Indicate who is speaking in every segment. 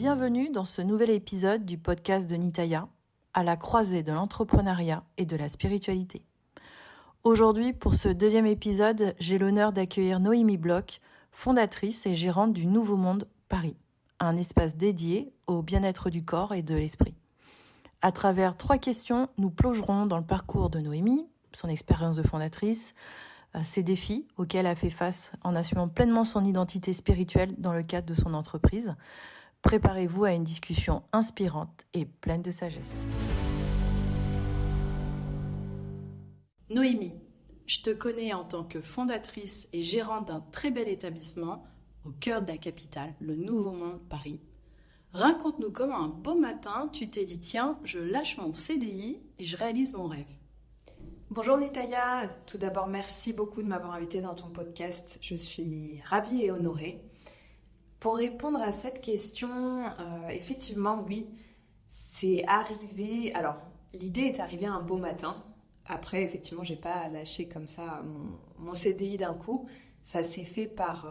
Speaker 1: Bienvenue dans ce nouvel épisode du podcast de Nitaya, à la croisée de l'entrepreneuriat et de la spiritualité. Aujourd'hui, pour ce deuxième épisode, j'ai l'honneur d'accueillir Noémie Bloch, fondatrice et gérante du Nouveau Monde Paris, un espace dédié au bien-être du corps et de l'esprit. À travers 3 questions, nous plongerons dans le parcours de Noémie, son expérience de fondatrice, ses défis auxquels elle a fait face en assumant pleinement son identité spirituelle dans le cadre de son entreprise. Préparez-vous à une discussion inspirante et pleine de sagesse. Noémie, je te connais en tant que fondatrice et gérante d'un très bel établissement au cœur de la capitale, le Nouveau Monde Paris. Raconte-nous comment un beau matin, tu t'es dit « Tiens, je lâche mon CDI et je réalise mon rêve ».
Speaker 2: Bonjour Nitaya, tout d'abord merci beaucoup de m'avoir invitée dans ton podcast, je suis ravie et honorée. Pour répondre à cette question, effectivement oui, c'est arrivé, alors l'idée est arrivée un beau matin, après effectivement j'ai pas lâché comme ça mon CDI d'un coup, ça s'est fait par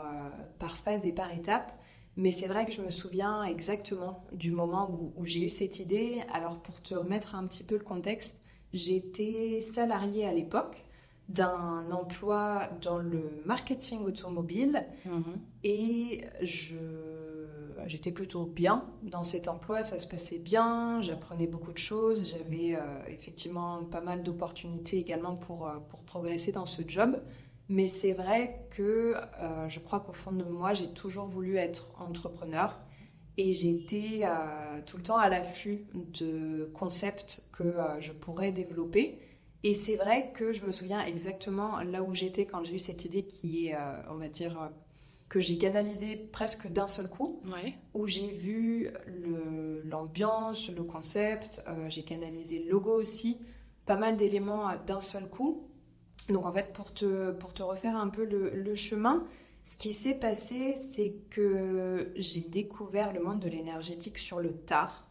Speaker 2: phase et par étapes, mais c'est vrai que je me souviens exactement du moment où j'ai eu cette idée. Alors pour te remettre un petit peu le contexte, j'étais salariée à l'époque d'un emploi dans le marketing automobile et j'étais plutôt bien dans cet emploi, ça se passait bien, j'apprenais beaucoup de choses, j'avais effectivement pas mal d'opportunités également pour progresser dans ce job. Mais c'est vrai que je crois qu'au fond de moi, j'ai toujours voulu être entrepreneur. Et j'étais tout le temps à l'affût de concepts que je pourrais développer. Et c'est vrai que je me souviens exactement là où j'étais quand j'ai eu cette idée qui est, on va dire, que j'ai canalisée presque d'un seul coup.
Speaker 1: Ouais.
Speaker 2: Où j'ai vu l'ambiance, le concept, j'ai canalisé le logo aussi, pas mal d'éléments d'un seul coup. Donc en fait, pour te refaire un peu le chemin, ce qui s'est passé, c'est que j'ai découvert le monde de l'énergétique sur le tard.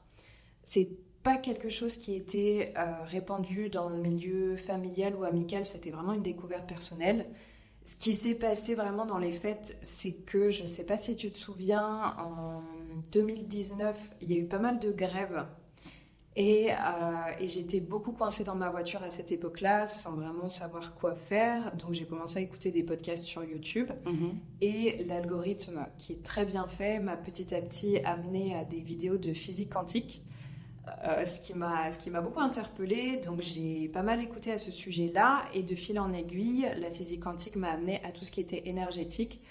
Speaker 2: C'est pas quelque chose qui était répandu dans le milieu familial ou amical, c'était vraiment une découverte personnelle. Ce qui s'est passé vraiment dans les faits, c'est que, je sais pas si tu te souviens, en 2019, il y a eu pas mal de grèves. Et j'étais beaucoup coincée dans ma voiture à cette époque-là, sans vraiment savoir quoi faire. Donc j'ai commencé à écouter des podcasts sur YouTube. Et l'algorithme, qui est très bien fait, m'a petit à petit amené à des vidéos de physique quantique, ce qui m'a beaucoup interpellée. Donc j'ai pas mal écouté à ce sujet-là. Et de fil en aiguille, la physique quantique m'a amené à tout ce qui était énergétique.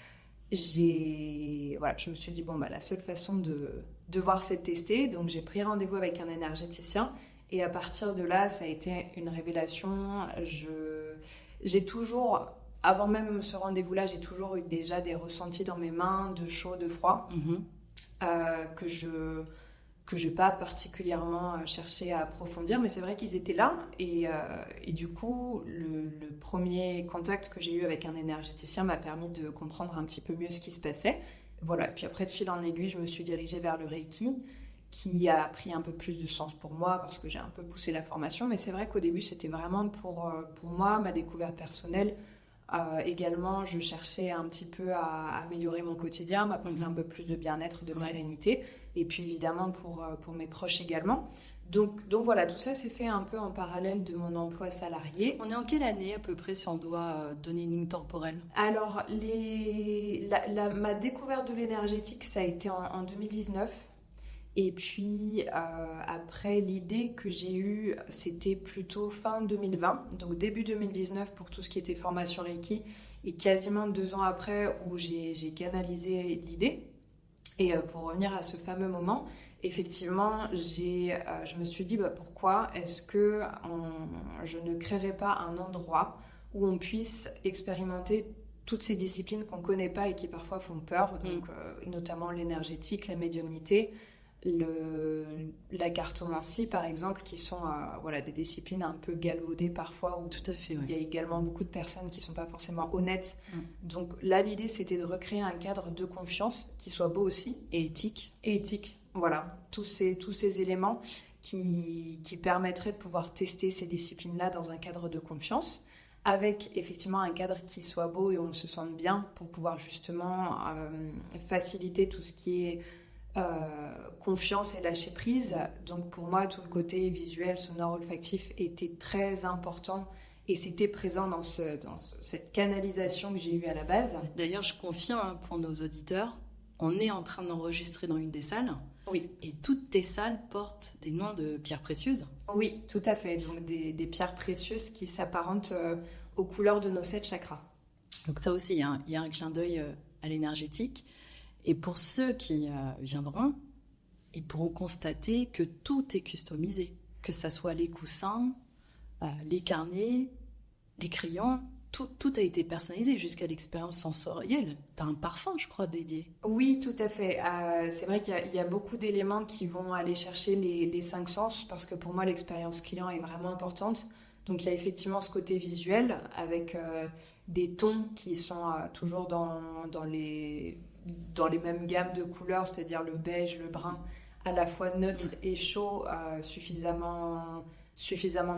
Speaker 2: Je me suis dit, la seule façon de devoir c'est de tester. Donc j'ai pris rendez-vous avec un énergéticien et à partir de là, ça a été une révélation. J'ai toujours, avant même ce rendez-vous-là, j'ai toujours eu déjà des ressentis dans mes mains de chaud, de froid, que je n'ai pas particulièrement cherché à approfondir, mais c'est vrai qu'ils étaient là. Et du coup, le premier contact que j'ai eu avec un énergéticien m'a permis de comprendre un petit peu mieux ce qui se passait. Voilà. Et puis après, de fil en aiguille, je me suis dirigée vers le Reiki, qui a pris un peu plus de sens pour moi, parce que j'ai un peu poussé la formation. Mais c'est vrai qu'au début, c'était vraiment pour moi, ma découverte personnelle. Également, je cherchais un petit peu à améliorer mon quotidien, m'apporter un peu plus de bien-être, de sérénité, et puis évidemment pour mes proches également. Donc voilà, tout ça s'est fait un peu en parallèle de mon emploi salarié.
Speaker 1: On est en quelle année à peu près si on doit donner une ligne temporelle ?
Speaker 2: Alors, ma découverte de l'énergétique, ça a été en 2019. Et puis après, l'idée que j'ai eue, c'était plutôt fin 2020, donc début 2019 pour tout ce qui était formation Reiki, et quasiment 2 ans après où j'ai canalisé l'idée. Et pour revenir à ce fameux moment, effectivement, je me suis dit pourquoi est-ce que je ne créerais pas un endroit où on puisse expérimenter toutes ces disciplines qu'on ne connaît pas et qui parfois font peur, donc notamment l'énergétique, la médiumnité, la cartomancie par exemple, qui sont des disciplines un peu galvaudées parfois, où
Speaker 1: tout à fait,
Speaker 2: il y a également beaucoup de personnes qui ne sont pas forcément honnêtes. Donc là, l'idée, c'était de recréer un cadre de confiance qui soit beau aussi.
Speaker 1: Et éthique.
Speaker 2: Voilà, tous ces éléments qui permettraient de pouvoir tester ces disciplines-là dans un cadre de confiance, avec effectivement un cadre qui soit beau et où on se sente bien, pour pouvoir justement faciliter tout ce qui est confiance et lâcher prise. Donc pour moi, tout le côté visuel, sonore, olfactif était très important et c'était présent dans cette canalisation que j'ai eue à la base.
Speaker 1: D'ailleurs, je confirme pour nos auditeurs, on est en train d'enregistrer dans une des salles.
Speaker 2: Oui.
Speaker 1: Et toutes tes salles portent des noms de pierres précieuses.
Speaker 2: Oui, tout à fait. Donc des pierres précieuses qui s'apparentent aux couleurs de nos 7 chakras.
Speaker 1: Donc ça aussi, il y a un clin d'œil à l'énergétique. Et pour ceux qui viendront, ils pourront constater que tout est customisé. Que ça soit les coussins, les carnets, les crayons, tout a été personnalisé jusqu'à l'expérience sensorielle. Tu as un parfum, je crois, dédié.
Speaker 2: Oui, tout à fait. C'est vrai qu'il y a beaucoup d'éléments qui vont aller chercher les 5 sens parce que pour moi, l'expérience client est vraiment importante. Donc il y a effectivement ce côté visuel avec des tons qui sont toujours dans les mêmes gammes de couleurs, c'est-à-dire le beige, le brun, à la fois neutre et chaud, suffisamment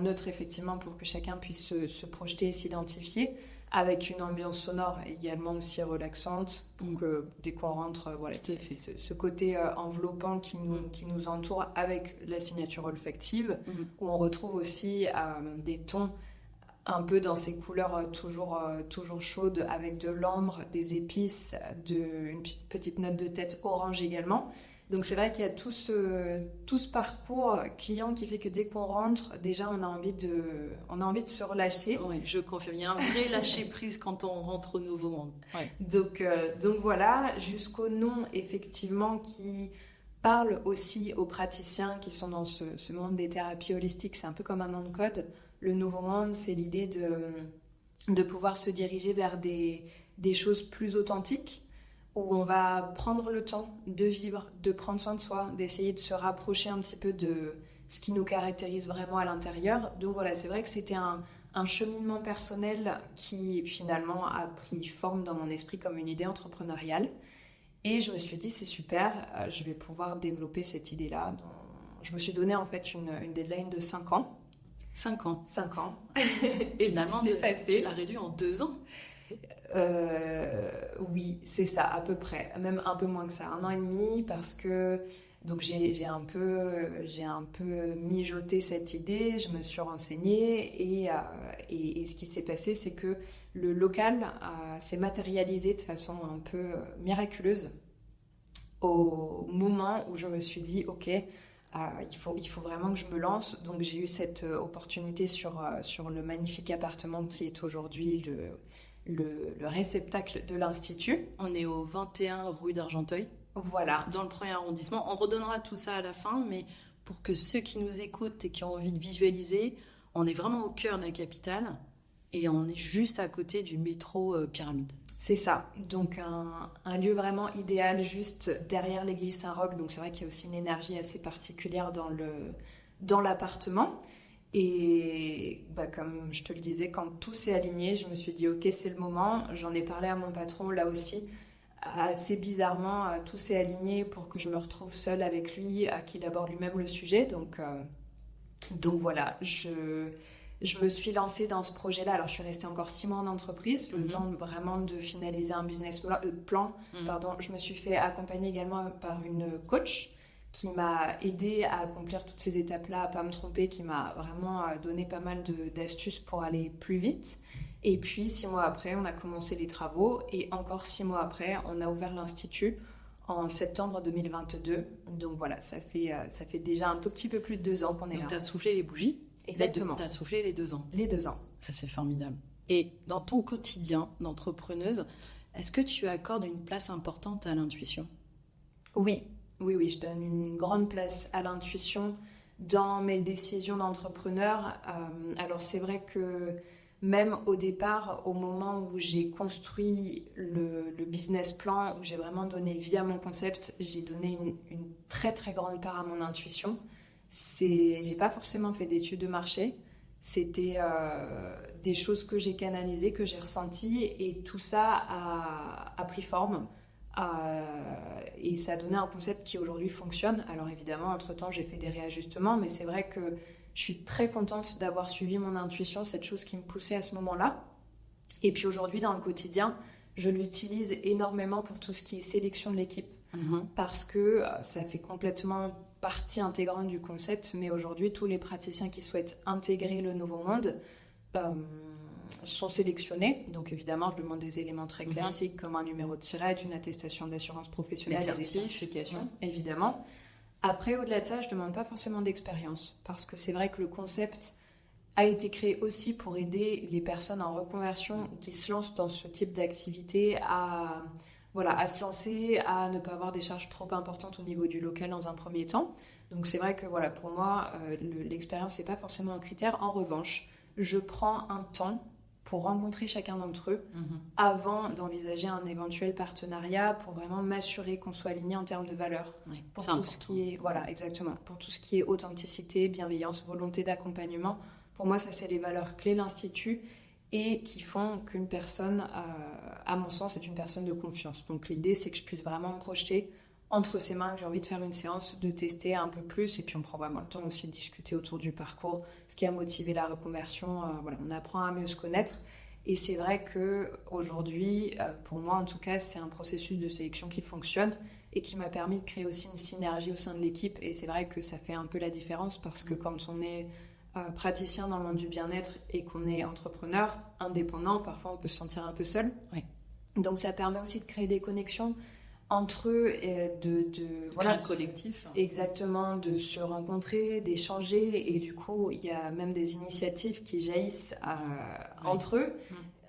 Speaker 2: neutre effectivement pour que chacun puisse se projeter et s'identifier, avec une ambiance sonore également aussi relaxante pour que dès qu'on rentre, voilà, ce côté enveloppant qui nous entoure avec la signature olfactive, où on retrouve aussi des tons un peu dans ces couleurs toujours chaudes, avec de l'ambre, des épices, une petite note de tête orange également. Donc c'est vrai qu'il y a tout ce parcours client qui fait que dès qu'on rentre, déjà on a envie de se relâcher.
Speaker 1: Oui, je confirme, il y a un vrai lâcher prise quand on rentre au Nouveau Monde. Ouais.
Speaker 2: Donc voilà, jusqu'au nom effectivement qui parle aussi aux praticiens qui sont dans ce monde des thérapies holistiques. C'est un peu comme un nom de code. Le Nouveau Monde, c'est l'idée de pouvoir se diriger vers des choses plus authentiques, où on va prendre le temps de vivre, de prendre soin de soi, d'essayer de se rapprocher un petit peu de ce qui nous caractérise vraiment à l'intérieur. Donc voilà, c'est vrai que c'était un cheminement personnel qui finalement a pris forme dans mon esprit comme une idée entrepreneuriale. Et je me suis dit, c'est super, je vais pouvoir développer cette idée-là. Donc, je me suis donné en fait une deadline de 5 ans.
Speaker 1: 5 ans.
Speaker 2: 5 ans.
Speaker 1: Et finalement, tu l'as réduit en 2 ans.
Speaker 2: Oui, c'est ça, à peu près, même un peu moins que ça, 1 an et demi, parce que donc j'ai un peu mijoté cette idée, je me suis renseignée et ce qui s'est passé, c'est que le local s'est matérialisé de façon un peu miraculeuse au moment où je me suis dit ok, il faut vraiment que je me lance. Donc j'ai eu cette opportunité sur le magnifique appartement qui est aujourd'hui le réceptacle de l'Institut.
Speaker 1: On est au 21 rue d'Argenteuil.
Speaker 2: Voilà.
Speaker 1: Dans le premier arrondissement. On redonnera tout ça à la fin, mais pour que ceux qui nous écoutent et qui ont envie de visualiser, on est vraiment au cœur de la capitale et on est juste à côté du métro Pyramide.
Speaker 2: C'est ça. Donc un lieu vraiment idéal juste derrière l'église Saint-Roch. Donc c'est vrai qu'il y a aussi une énergie assez particulière dans l'appartement. Et comme je te le disais, quand tout s'est aligné, je me suis dit ok, c'est le moment. J'en ai parlé à mon patron là aussi. Assez bizarrement, tout s'est aligné pour que je me retrouve seule avec lui, qu'il aborde lui-même le sujet. Donc voilà, je me suis lancée dans ce projet-là. Alors je suis restée encore 6 mois en entreprise, le temps vraiment de finaliser un business plan. Je me suis fait accompagner également par une coach qui m'a aidée à accomplir toutes ces étapes-là, à pas me tromper, qui m'a vraiment donné pas mal d'astuces pour aller plus vite. Et puis 6 mois après, on a commencé les travaux et encore 6 mois après, on a ouvert l'Institut en septembre 2022. Donc voilà, ça fait déjà un tout petit peu plus de 2 ans qu'on est là.
Speaker 1: Donc tu as soufflé les bougies.
Speaker 2: Exactement.
Speaker 1: Tu as soufflé les 2 ans.
Speaker 2: Les 2 ans.
Speaker 1: Ça, c'est formidable. Et dans ton quotidien d'entrepreneuse, est-ce que tu accordes une place importante à l'intuition ?
Speaker 2: Oui, je donne une grande place à l'intuition dans mes décisions d'entrepreneur. Alors c'est vrai que même au départ, au moment où j'ai construit le business plan, où j'ai vraiment donné vie à mon concept, j'ai donné une très très grande part à mon intuition. J'ai pas forcément fait d'études de marché, c'était des choses que j'ai canalisées, que j'ai ressenties, et tout ça a pris forme. Et ça a donné un concept qui aujourd'hui fonctionne. Alors évidemment, entre-temps, j'ai fait des réajustements, mais c'est vrai que je suis très contente d'avoir suivi mon intuition, cette chose qui me poussait à ce moment-là. Et puis aujourd'hui, dans le quotidien, je l'utilise énormément pour tout ce qui est sélection de l'équipe. parce que ça fait complètement partie intégrante du concept, mais aujourd'hui, tous les praticiens qui souhaitent intégrer le nouveau monde sont sélectionnés. Donc évidemment, je demande des éléments très classiques comme un numéro de SIRET, une attestation d'assurance professionnelle, et des certifications, évidemment. Après, au-delà de ça, je ne demande pas forcément d'expérience, parce que c'est vrai que le concept a été créé aussi pour aider les personnes en reconversion qui se lancent dans ce type d'activité à se lancer, à ne pas avoir des charges trop importantes au niveau du local dans un premier temps. Donc c'est vrai que pour moi, l'expérience n'est pas forcément un critère. En revanche, je prends un temps pour rencontrer chacun d'entre eux avant d'envisager un éventuel partenariat, pour vraiment m'assurer qu'on soit aligné en termes de valeurs.
Speaker 1: Oui,
Speaker 2: pour tout ce qui est, exactement, pour tout ce qui est authenticité, bienveillance, volonté d'accompagnement. Pour moi, ça, c'est les valeurs clés de l'Institut et qui font qu'une personne, à mon sens, est une personne de confiance. Donc l'idée, c'est que je puisse vraiment me projeter entre ses mains, que j'ai envie de faire une séance, de tester un peu plus, et puis on prend vraiment le temps aussi de discuter autour du parcours, ce qui a motivé la reconversion. On apprend à mieux se connaître. Et c'est vrai qu'aujourd'hui, pour moi en tout cas, c'est un processus de sélection qui fonctionne et qui m'a permis de créer aussi une synergie au sein de l'équipe. Et c'est vrai que ça fait un peu la différence, parce que quand on est praticien dans le monde du bien-être et qu'on est entrepreneur, indépendant, parfois on peut se sentir un peu seul.
Speaker 1: Oui.
Speaker 2: Donc ça permet aussi de créer des connexions entre eux et
Speaker 1: un collectif.
Speaker 2: Exactement, de se rencontrer, d'échanger, et du coup il y a même des initiatives qui jaillissent entre eux,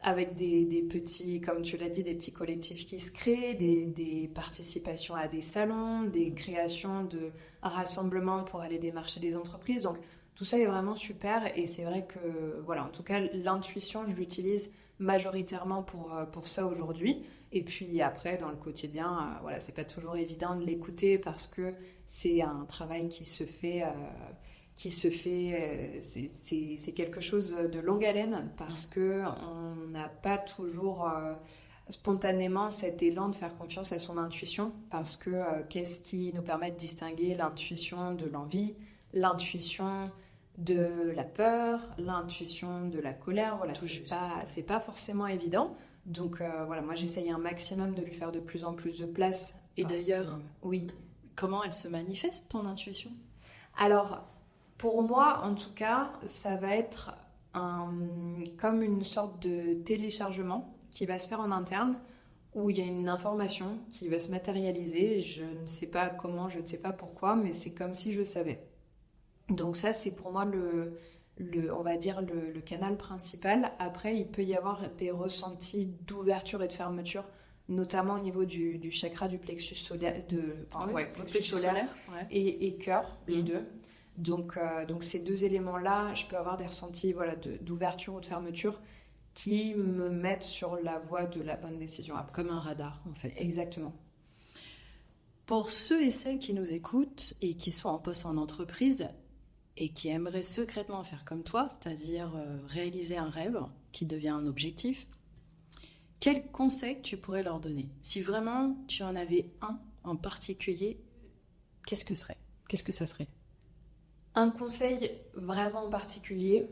Speaker 2: avec des petits, comme tu l'as dit, des petits collectifs qui se créent, des participations à des salons, des créations de rassemblements pour aller démarcher des entreprises. Donc tout ça est vraiment super, et c'est vrai que en tout cas l'intuition, je l'utilise majoritairement pour ça aujourd'hui. Et puis après, dans le quotidien, c'est pas toujours évident de l'écouter, parce que c'est un travail qui se fait, c'est quelque chose de longue haleine, parce que on n'a pas toujours spontanément cet élan de faire confiance à son intuition, parce que qu'est-ce qui nous permet de distinguer l'intuition de l'envie, l'intuition de la peur, l'intuition de la colère, c'est pas forcément évident. Donc moi j'essaye un maximum de lui faire de plus en plus de place.
Speaker 1: Et d'ailleurs, comment elle se manifeste, ton intuition ?
Speaker 2: Alors, pour moi en tout cas, ça va être comme une sorte de téléchargement qui va se faire en interne, où il y a une information qui va se matérialiser. Je ne sais pas comment, je ne sais pas pourquoi, mais c'est comme si je savais. Donc ça, c'est pour moi on va dire le canal principal. Après, il peut y avoir des ressentis d'ouverture et de fermeture, notamment au niveau du chakra du plexus solaire, plexus solaire et cœur, les deux. Donc ces deux éléments-là, je peux avoir des ressentis d'ouverture ou de fermeture qui me mettent sur la voie de la bonne décision.
Speaker 1: Comme un radar, en fait.
Speaker 2: Exactement.
Speaker 1: Pour ceux et celles qui nous écoutent et qui sont en poste en entreprise et qui aimeraient secrètement faire comme toi, c'est-à-dire réaliser un rêve qui devient un objectif, quel conseil tu pourrais leur donner ? Si vraiment tu en avais un en particulier, qu'est-ce que ça serait ?
Speaker 2: Un conseil vraiment particulier,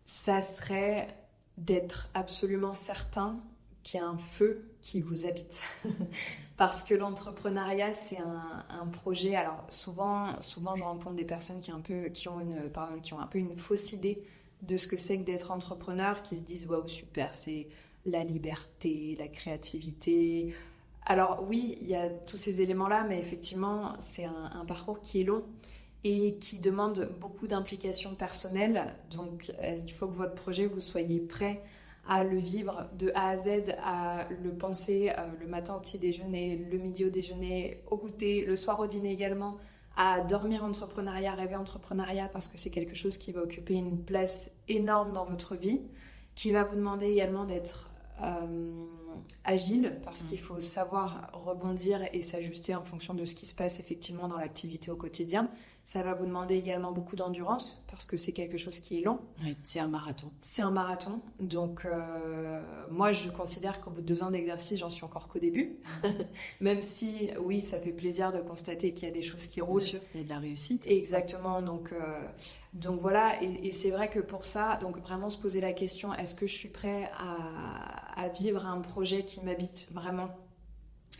Speaker 2: ça serait d'être absolument certain qu'il y a un feu qui vous habite. Parce que l'entrepreneuriat, c'est un projet. Alors souvent, je rencontre des personnes qui ont un peu une fausse idée de ce que c'est que d'être entrepreneur, qui se disent waouh, super, c'est la liberté, la créativité. Alors oui, il y a tous ces éléments-là, mais effectivement, c'est un parcours qui est long et qui demande beaucoup d'implications personnelles. Donc il faut que votre projet, vous soyez prêt à le vivre de A à Z, à le penser le matin au petit déjeuner, le midi au déjeuner, au goûter, le soir au dîner également, à dormir entrepreneuriat, rêver entrepreneuriat, parce que c'est quelque chose qui va occuper une place énorme dans votre vie, qui va vous demander également d'être agile, parce qu'il faut savoir rebondir et s'ajuster en fonction de ce qui se passe effectivement dans l'activité au quotidien. Ça va vous demander également beaucoup d'endurance, parce que c'est quelque chose qui est long.
Speaker 1: Oui, c'est un marathon.
Speaker 2: C'est un marathon. Donc, moi, je considère qu'au bout de 2 ans d'exercice, j'en suis encore qu'au début. Même si, oui, ça fait plaisir de constater qu'il y a des choses qui roulent.
Speaker 1: Bien sûr, il y a de la réussite.
Speaker 2: Exactement. Donc voilà. Et c'est vrai que pour ça, donc vraiment se poser la question, est-ce que je suis prêt à vivre un projet qui m'habite vraiment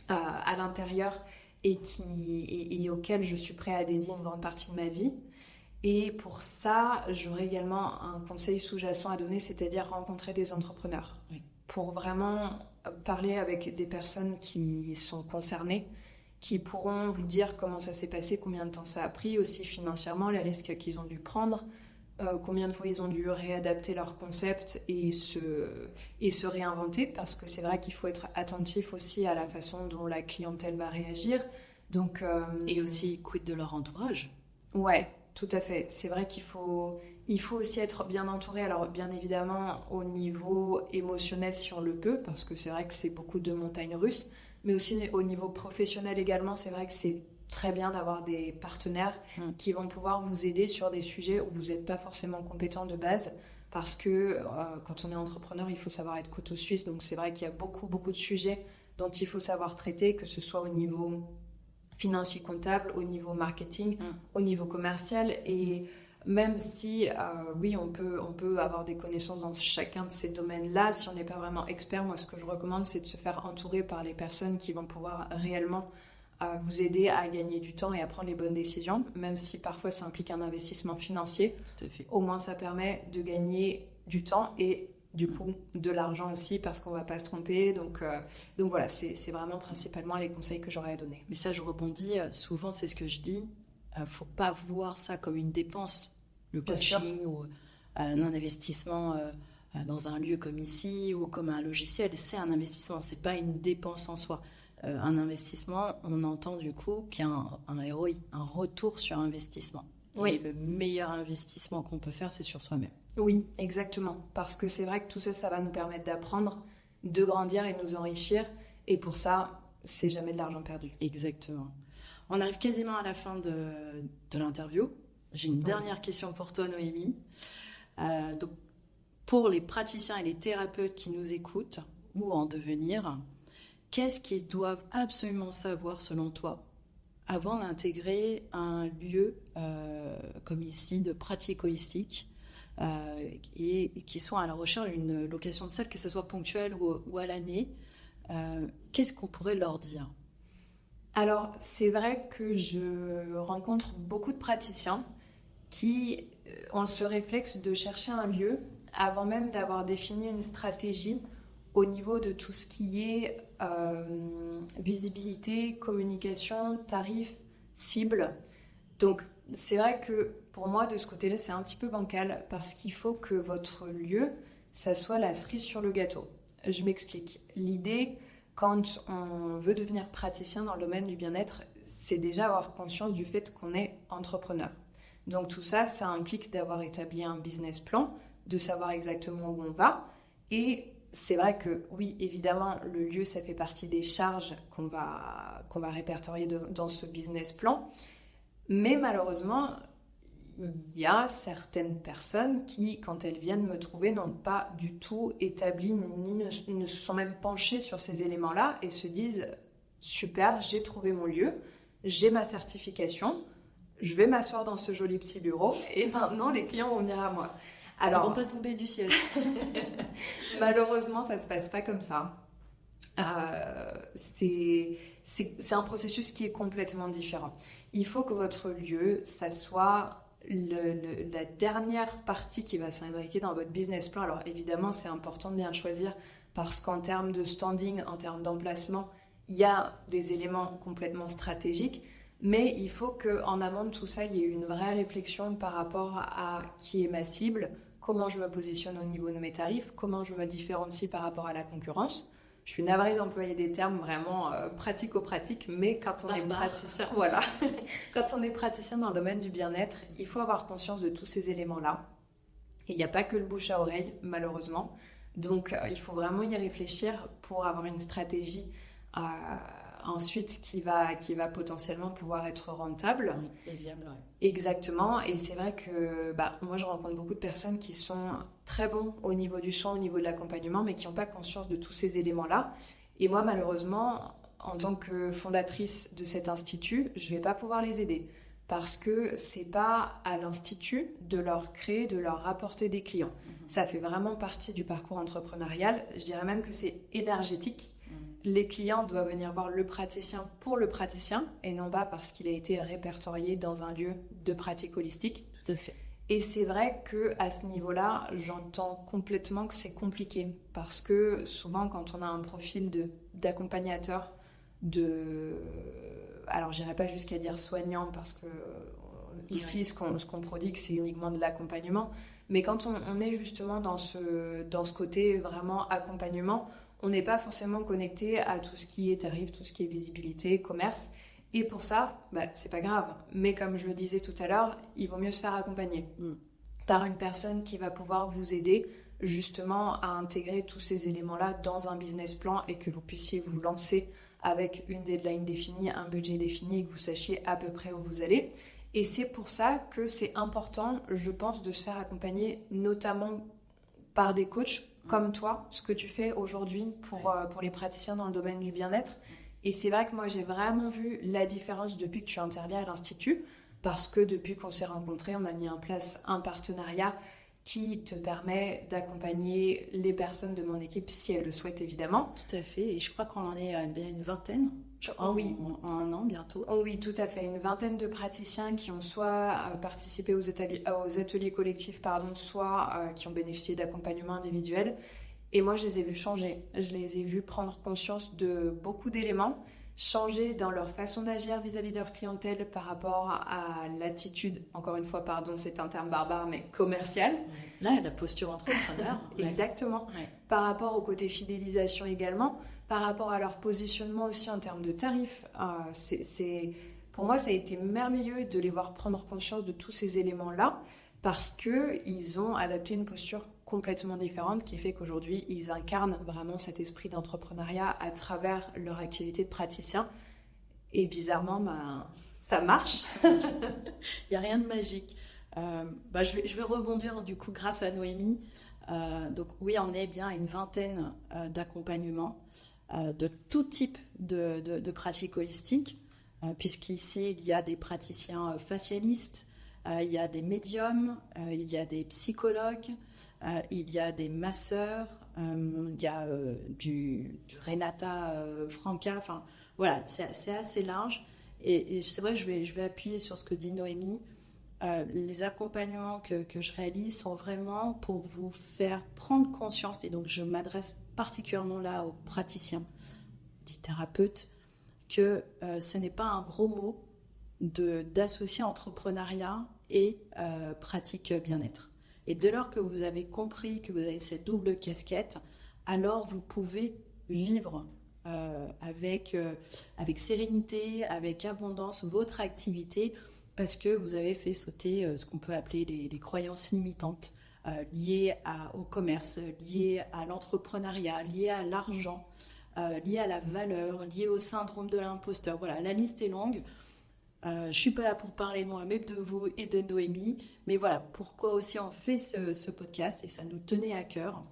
Speaker 2: à l'intérieur et auquel je suis prêt à dédier une grande partie de ma vie. Et pour ça, j'aurais également un conseil sous-jacent à donner, c'est-à-dire rencontrer des entrepreneurs.
Speaker 1: Oui.
Speaker 2: Pour vraiment parler avec des personnes qui sont concernées, qui pourront vous dire comment ça s'est passé, combien de temps ça a pris, aussi financièrement, les risques qu'ils ont dû prendre, combien de fois ils ont dû réadapter leur concept et se réinventer, parce que c'est vrai qu'il faut être attentif aussi à la façon dont la clientèle va réagir. Donc,
Speaker 1: Et aussi, quid de leur entourage?
Speaker 2: Ouais, tout à fait. C'est vrai qu'il faut aussi être bien entouré. Alors, bien évidemment, au niveau émotionnel, si on le peut, parce que c'est vrai que c'est beaucoup de montagnes russes, mais aussi au niveau professionnel également, c'est vrai que c'est très bien d'avoir des partenaires qui vont pouvoir vous aider sur des sujets où vous n'êtes pas forcément compétent de base, parce que quand on est entrepreneur, il faut savoir être couteau suisse. Donc, c'est vrai qu'il y a beaucoup, beaucoup de sujets dont il faut savoir traiter, que ce soit au niveau financier comptable, au niveau marketing, au niveau commercial. Et même si, oui, on peut avoir des connaissances dans chacun de ces domaines-là, si on n'est pas vraiment expert, moi, ce que je recommande, c'est de se faire entourer par les personnes qui vont pouvoir réellement vous aider à gagner du temps et à prendre les bonnes décisions, même si parfois ça implique un investissement financier.
Speaker 1: Tout à fait.
Speaker 2: Au moins, ça permet de gagner du temps et du coup de l'argent aussi, parce qu'on ne va pas se tromper. Donc voilà, c'est vraiment principalement les conseils que j'aurais à donner.
Speaker 1: Mais ça, je rebondis, souvent c'est ce que je dis, faut pas voir ça comme une dépense, le coaching ou un investissement dans un lieu comme ici ou comme un logiciel, c'est un investissement, c'est pas une dépense en soi. Un investissement, on entend du coup qu'il y a un ROI, un retour sur investissement.
Speaker 2: Oui.
Speaker 1: Et le meilleur investissement qu'on peut faire, c'est sur soi-même.
Speaker 2: Oui, exactement. Parce que c'est vrai que tout ça, ça va nous permettre d'apprendre, de grandir et de nous enrichir. Et pour ça, c'est jamais de l'argent perdu.
Speaker 1: Exactement. On arrive quasiment à la fin de l'interview. J'ai une dernière question pour toi, Noémie. Donc, pour les praticiens et les thérapeutes qui nous écoutent ou en devenir, qu'est-ce qu'ils doivent absolument savoir selon toi avant d'intégrer un lieu comme ici de pratique holistique et qui sont à la recherche d'une location de salle, que ce soit ponctuelle ou à l'année? Qu'est-ce qu'on pourrait leur dire?
Speaker 2: Alors, c'est vrai que je rencontre beaucoup de praticiens qui ont ce réflexe de chercher un lieu avant même d'avoir défini une stratégie au niveau de tout ce qui est visibilité, communication, tarifs, cible. Donc, c'est vrai que pour moi, de ce côté-là, c'est un petit peu bancal, parce qu'il faut que votre lieu, ça soit la cerise sur le gâteau. Je m'explique. L'idée, quand on veut devenir praticien dans le domaine du bien-être, c'est déjà avoir conscience du fait qu'on est entrepreneur. Donc tout ça, ça implique d'avoir établi un business plan, de savoir exactement où on va. Et c'est vrai que oui, évidemment, le lieu, ça fait partie des charges qu'on va répertorier dans ce business plan. Mais malheureusement, il y a certaines personnes qui, quand elles viennent me trouver, n'ont pas du tout établi, ni ne se sont même penchées sur ces éléments-là et se disent « Super, j'ai trouvé mon lieu, j'ai ma certification, je vais m'asseoir dans ce joli petit bureau et maintenant les clients vont venir à moi. »
Speaker 1: Alors, ils vont pas tomber du ciel.
Speaker 2: Malheureusement, ça ne se passe pas comme ça. C'est un processus qui est complètement différent. Il faut que votre lieu, ça soit la dernière partie qui va s'imbriquer dans votre business plan. Alors évidemment, c'est important de bien le choisir, parce qu'en termes de standing, en termes d'emplacement, il y a des éléments complètement stratégiques, mais il faut qu'en amont de tout ça, il y ait une vraie réflexion par rapport à qui est ma cible, comment je me positionne au niveau de mes tarifs, comment je me différencie par rapport à la concurrence. Je suis navrée d'employer des termes vraiment pratico-pratiques, mais quand on est praticien, voilà, quand on est praticien dans le domaine du bien-être, il faut avoir conscience de tous ces éléments-là. Et il n'y a pas que le bouche à oreille, malheureusement. Donc, il faut vraiment y réfléchir pour avoir une stratégie ensuite qui va potentiellement pouvoir être rentable.
Speaker 1: Oui, et viable, ouais.
Speaker 2: Exactement, et c'est vrai que moi je rencontre beaucoup de personnes qui sont très bons au niveau du soin, au niveau de l'accompagnement, mais qui n'ont pas conscience de tous ces éléments-là. Et moi malheureusement, en tant que fondatrice de cet institut, je ne vais pas pouvoir les aider, parce que c'est pas à l'institut de leur créer, de leur rapporter des clients. Ça fait vraiment partie du parcours entrepreneurial. Je dirais même que c'est énergétique. les clients doivent venir voir le praticien pour le praticien et non pas parce qu'il a été répertorié dans un lieu de pratique holistique.
Speaker 1: Tout à fait.
Speaker 2: Et c'est vrai qu'à ce niveau-là, j'entends complètement que c'est compliqué parce que souvent quand on a un profil d'accompagnateur, alors j'irai pas jusqu'à dire soignant parce que ici ce qu'on prodigue c'est uniquement de l'accompagnement, mais quand on est justement dans ce côté vraiment accompagnement, on n'est pas forcément connecté à tout ce qui est tarif, tout ce qui est visibilité, commerce. Et pour ça, c'est pas grave. Mais comme je le disais tout à l'heure, il vaut mieux se faire accompagner par une personne qui va pouvoir vous aider justement à intégrer tous ces éléments-là dans un business plan et que vous puissiez vous lancer avec une deadline définie, un budget défini et que vous sachiez à peu près où vous allez. Et c'est pour ça que c'est important, je pense, de se faire accompagner notamment par des coachs comme toi, ce que tu fais aujourd'hui pour les praticiens dans le domaine du bien-être. Et c'est vrai que moi, j'ai vraiment vu la différence depuis que tu interviens à l'Institut, parce que depuis qu'on s'est rencontrés, on a mis en place un partenariat qui te permet d'accompagner les personnes de mon équipe si elles le souhaitent évidemment.
Speaker 1: Tout à fait, et je crois qu'on en est à bien une vingtaine, je crois,
Speaker 2: oui.
Speaker 1: en un an bientôt.
Speaker 2: Oui, tout à fait, une vingtaine de praticiens qui ont soit participé aux ateliers collectifs, soit qui ont bénéficié d'accompagnement individuel. Et moi, je les ai vus changer, je les ai vus prendre conscience de beaucoup d'éléments, changer dans leur façon d'agir vis-à-vis de leur clientèle par rapport à l'attitude, encore une fois, pardon, c'est un terme barbare, mais commercial.
Speaker 1: Là, la posture entrepreneur.
Speaker 2: Exactement.
Speaker 1: Ouais.
Speaker 2: Par rapport au côté fidélisation également, par rapport à leur positionnement aussi en termes de tarifs. Pour moi, ça a été merveilleux de les voir prendre conscience de tous ces éléments-là parce qu'ils ont adapté une posture complètement différente qui fait qu'aujourd'hui, ils incarnent vraiment cet esprit d'entrepreneuriat à travers leur activité de praticien. Et bizarrement, ça marche.
Speaker 1: Il n'y a rien de magique. Je vais rebondir du coup grâce à Noémie. Donc oui, on est bien à une vingtaine d'accompagnements de tout type de pratiques holistiques, puisqu'ici, il y a des praticiens facialistes, il y a des médiums, il y a des psychologues, il y a des masseurs, il y a du Renata Franca, enfin voilà, c'est assez large. Et c'est vrai que je vais appuyer sur ce que dit Noémie. Les accompagnements que je réalise sont vraiment pour vous faire prendre conscience, et donc je m'adresse particulièrement là aux praticiens, aux thérapeutes, que ce n'est pas un gros mot d'associer entrepreneuriat et pratique bien-être. Et dès lors que vous avez compris que vous avez cette double casquette, alors vous pouvez vivre avec sérénité, avec abondance votre activité, parce que vous avez fait sauter ce qu'on peut appeler les croyances limitantes liées au commerce, liées à l'entrepreneuriat, liées à l'argent, liées à la valeur, liées au syndrome de l'imposteur. Voilà, la liste est longue. Je ne suis pas là pour parler de moi, mais de vous et de Noémie. Mais voilà, pourquoi aussi on fait ce podcast, et ça nous tenait à cœur.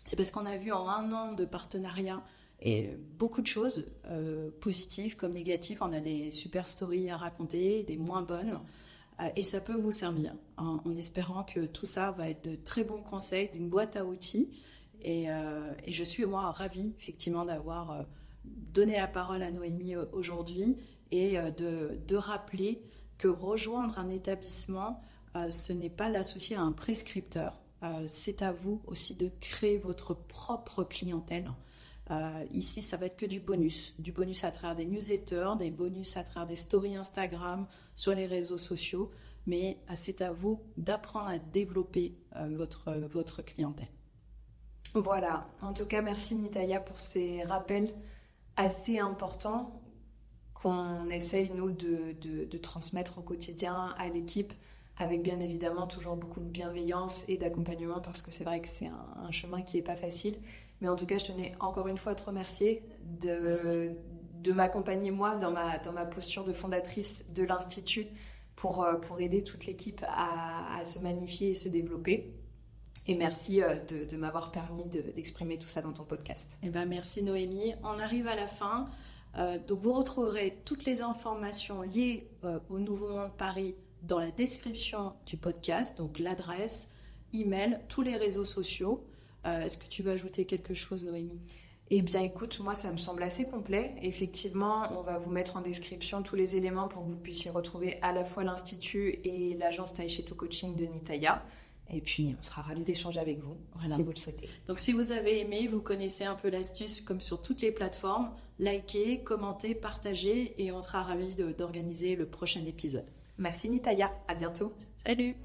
Speaker 1: C'est parce qu'on a vu en un an de partenariat et beaucoup de choses positives comme négatives. On a des super stories à raconter, des moins bonnes. Et ça peut vous servir, en espérant que tout ça va être de très bons conseils, d'une boîte à outils. Et je suis, moi, ravie, effectivement, d'avoir donné la parole à Noémie aujourd'hui et de rappeler que rejoindre un établissement, ce n'est pas l'associer à un prescripteur. C'est à vous aussi de créer votre propre clientèle. Ici, ça va être que du bonus à travers des newsletters, des bonus à travers des stories Instagram, sur les réseaux sociaux, mais c'est à vous d'apprendre à développer votre clientèle.
Speaker 2: Voilà, en tout cas, merci Nitaya pour ces rappels assez importants qu'on essaye, nous, de transmettre au quotidien à l'équipe, avec bien évidemment toujours beaucoup de bienveillance et d'accompagnement, parce que c'est vrai que c'est un chemin qui n'est pas facile. Mais en tout cas, je tenais encore une fois à te remercier de m'accompagner, moi, dans ma posture de fondatrice de l'Institut pour aider toute l'équipe à se magnifier et se développer. Et merci de m'avoir permis d'exprimer tout ça dans ton podcast.
Speaker 1: Eh ben, merci Noémie. On arrive à la fin. Donc vous retrouverez toutes les informations liées au Nouveau Monde Paris dans la description du podcast, donc l'adresse, email, tous les réseaux sociaux. Est-ce que tu veux ajouter quelque chose, Noémie ?
Speaker 2: Eh bien écoute, moi ça me semble assez complet. Effectivement, on va vous mettre en description tous les éléments pour que vous puissiez retrouver à la fois l'Institut et l'agence Taisheto Coaching de Nitaya. Et puis on sera ravis d'échanger avec vous, si vous le souhaitez.
Speaker 1: Donc si vous avez aimé, vous connaissez un peu l'astuce comme sur toutes les plateformes, likez, commentez, partagez et on sera ravis d'organiser le prochain épisode.
Speaker 2: Merci Nitaya, à bientôt.
Speaker 1: Salut!